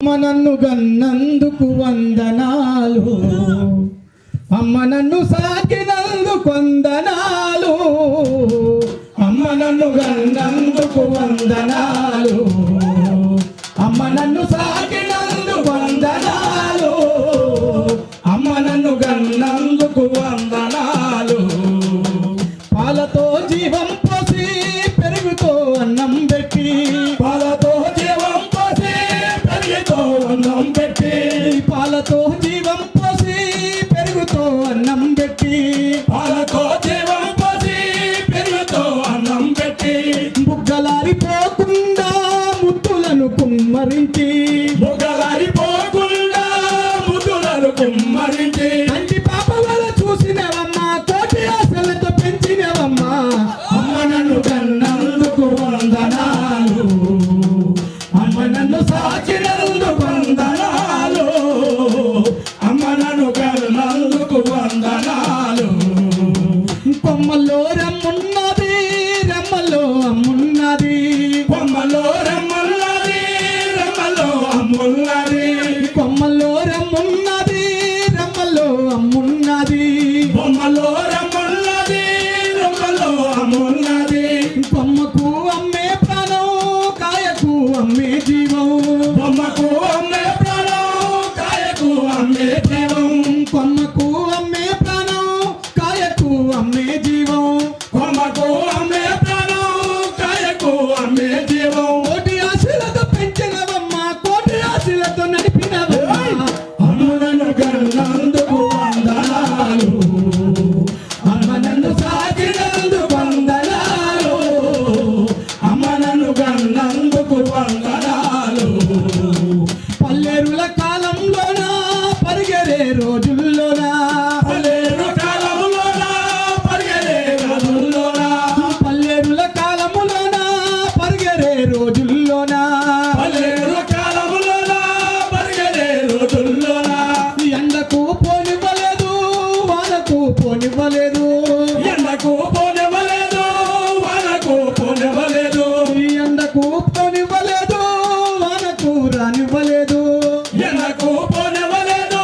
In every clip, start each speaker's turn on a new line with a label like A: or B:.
A: అమ్మ నన్ను గన్నందుకు వందనాలు, అమ్మ నన్ను సాకినందుకు వందనాలు, అమ్మ నన్ను గన్నందుకు వందనాలు, అమ్మ నన్ను సాకినందుకు వందనాలు, అమ్మ నన్ను గన్నందుకు వందనాలు. పాలతో జీవం పోసి పెరుగుతో అన్నం పెట్టి, పాలతో జీవం పోసి పెరుగుతో అన్నం పెట్టి, పాలతో జీవం పోసి పెరుగుతో అన్నం పెట్టి, పాలతో జీవం పోసి పెరుగుతో అన్నం పెట్టి, బుగ్గలారిపోకుండా ముద్దులను కుమ్మరించి, బుగ్గలారిపోకుండా ముద్దులను కుమ్మరించి, కంటి పాప వల్ల చూసినవమ్మా, కోటి ఆశలతో పెంచినవమ్మా. అమ్మ నన్ను కన్నందుకు వందనాలు, అమ్మ నన్ను సాకినందుకు వందనాలు, అమ్మ నన్ను కన్నందుకు వందనాలు. కొమ్మల్లో రమ్మున్నది, రెమ్మల్లో అమ్మున్నది, కొమ్మల్లో రమ్మున్నది, రెమ్మల్లో అమ్మున్నది, కొమ్మల్లో రమ్మున్నది, రెమ్మల్లో అమ్మున్నది, కొమ్మల్లో రమ్మున్నది, రెమ్మల్లో అమ్మున్నది. కొమ్మకు అమ్మే ప్రాణం, కాయకు అమ్మే జీవం, కొమ్మకు అమ్మే ప్రాణం, కాయకు అమ్మే జీవం, కొమ్మకు అమ్మే ప్రాణం, కాయకు అమ్మే జీవం, కొమ్మకు అమ్మే ప్రాణం, కాయకు అమ్మే జీవం. కోటి ఆశలతో పెంచినవమ్మా, కోటి ఆశలతో నడిపినవమ్మా. అమ్మ నన్ను కన్నందుకు వందనాలు, అమ్మ నన్ను సాకినందుకు వందనాలు, అమ్మ నన్ను కన్నందుకు వందనాలు. పల్లెరుల కాలంలోన పరిగెరే రోజుల్లోన, పల్లెరుల కాలంలోన పరిగెరే రోజుల్లోన, పల్లెరుల కాలములోన పరిగెరే రోజుల్లోన, పల్లెరుల కాలములోన పరిగెరే రోజుల్లోన. ఎండకు పోనివ్వలేదు, వానకు పోనివ్వలేదు, ఎండకు పోనివ్వలేదు, వానకు పోనివ్వలేదు, ఎండకు పోనివ్వలేదు, వానకు రానివ్వలేదు, ఎండకు పోనివ్వలేదు,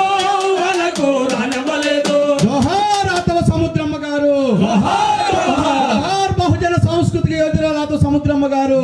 A: వానకు రానివ్వలేదు. జోహార్ రాతవ సముద్రమ్మ గారు, జోహార్ బహుజన సంస్కృతికి యోధురాలు రాతవ సముద్రమ్మ గారు.